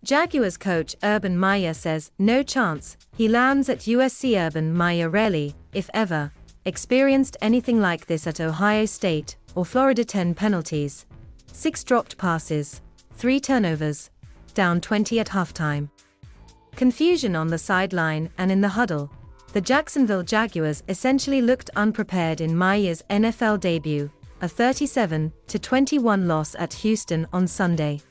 Jaguars coach Urban Meyer says, no chance. He lands at USCUrban Meyer. Rarely, if ever, experienced anything like this at Ohio State or FloridaTen. Penalties. 6 dropped passes. 3 turnovers. Down 20 at halftime. Confusion on the sideline and in the huddle. The Jacksonville Jaguars essentially looked unprepared in Meyer's NFL debut, a 37-21 loss at Houston on Sunday.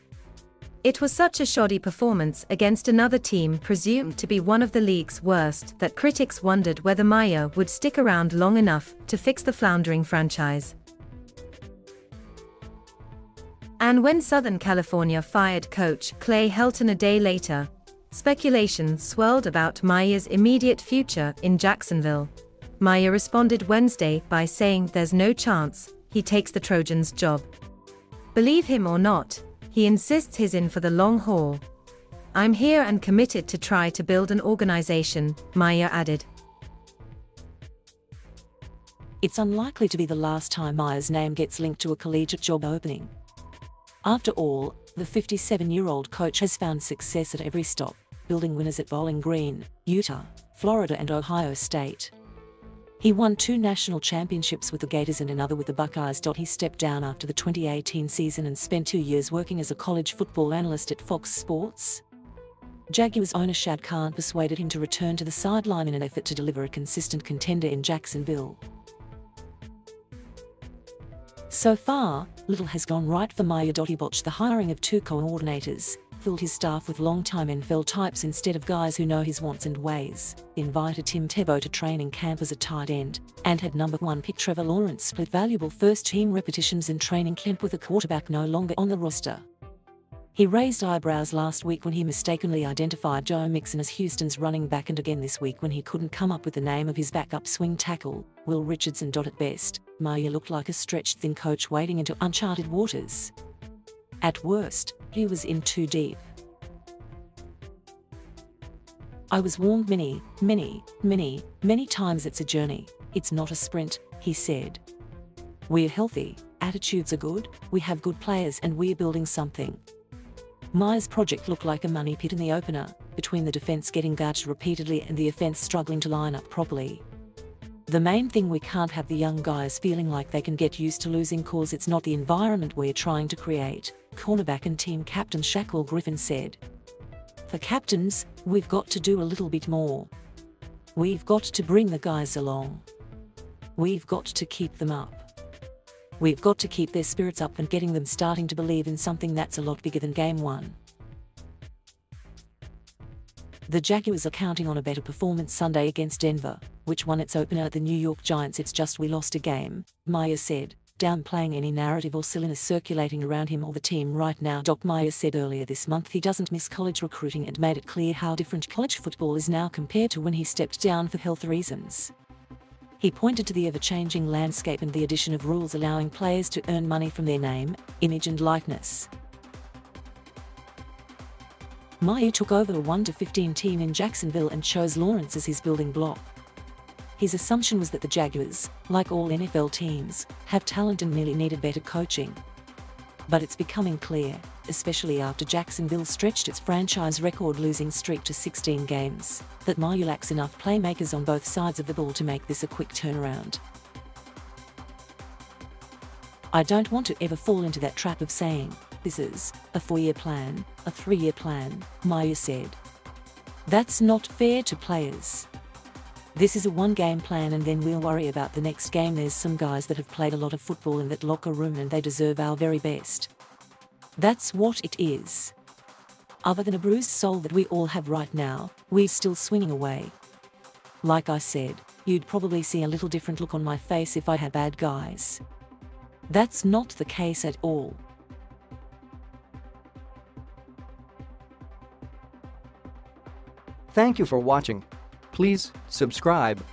It was such a shoddy performance against another team presumed to be one of the league's worst that critics wondered whether Meye would stick around long enough to fix the floundering franchise. And when Southern California fired coach Clay Helton a day later, speculation swirled about Meyer's immediate future in Jacksonville. Meye responded Wednesday by saying there's no chance he takes the Trojans' job. Believe him or not, he insists he's in for the long haul. I'm here and committed to try to build an organization, Meye added. It's unlikely to be the last time Meyer's name gets linked to a collegiate job opening. After all, the 57-year-old coach has found success at every stop, building winners at Bowling Green, Utah, Florida and Ohio State. He won 2 national championships with the Gators and another with the Buckeyes. He stepped down after the 2018 season and spent 2 years working as a college football analyst at Fox Sports. Jaguars owner Shad Khan persuaded him to return to the sideline in an effort to deliver a consistent contender in Jacksonville. So far, little has gone right for Meye. He botched the hiring of 2 coordinators, filled his staff with long-time NFL types instead of guys who know his wants and ways, invited Tim Tebow to training camp as a tight end, and had number 1 pick Trevor Lawrence split valuable first-team repetitions in training camp with a quarterback no longer on the roster. He raised eyebrows last week when he mistakenly identified Joe Mixon as Houston's running back, and again this week when he couldn't come up with the name of his backup swing tackle, Will Richardson. At best, Meye looked like a stretched thin coach wading into uncharted waters. At worst, he was in too deep. I was warned many times it's a journey, it's not a sprint, he said. We're healthy, attitudes are good, we have good players and we're building something. Meyer's project looked like a money pit in the opener, between the defense getting gouged repeatedly and the offense struggling to line up properly. The main thing, we can't have the young guys feeling like they can get used to losing cause it's not the environment we're trying to create, cornerback and team captain Shaquille Griffin said. For captains, we've got to do a little bit more. We've got to bring the guys along. We've got to keep them up. We've got to keep their spirits up and getting them starting to believe in something that's a lot bigger than Game 1. The Jaguars are counting on a better performance Sunday against Denver, which won its opener at the New York Giants. It's just we lost a game, Meye said, downplaying any narrative or silliness circulating around him or the team right now. Meye said earlier this month he doesn't miss college recruiting and made it clear how different college football is now compared to when he stepped down for health reasons. He pointed to the ever-changing landscape and the addition of rules allowing players to earn money from their name, image and likeness. Meye took over a 1-15 team in Jacksonville and chose Lawrence as his building block. His assumption was that the Jaguars, like all NFL teams, have talent and merely needed better coaching. But it's becoming clear, especially after Jacksonville stretched its franchise record losing streak to 16 games, that Meye lacks enough playmakers on both sides of the ball to make this a quick turnaround. I don't want to ever fall into that trap of saying, this is a 4-year plan, a 3-year plan, Meye said. That's not fair to players. This is a 1-game plan and then we'll worry about the next game. There's some guys that have played a lot of football in that locker room and they deserve our very best. That's what it is. Other than a bruised soul that we all have right now, we're still swinging away. Like I said, you'd probably see a little different look on my face if I had bad guys. That's not the case at all. Thank you for watching. Please subscribe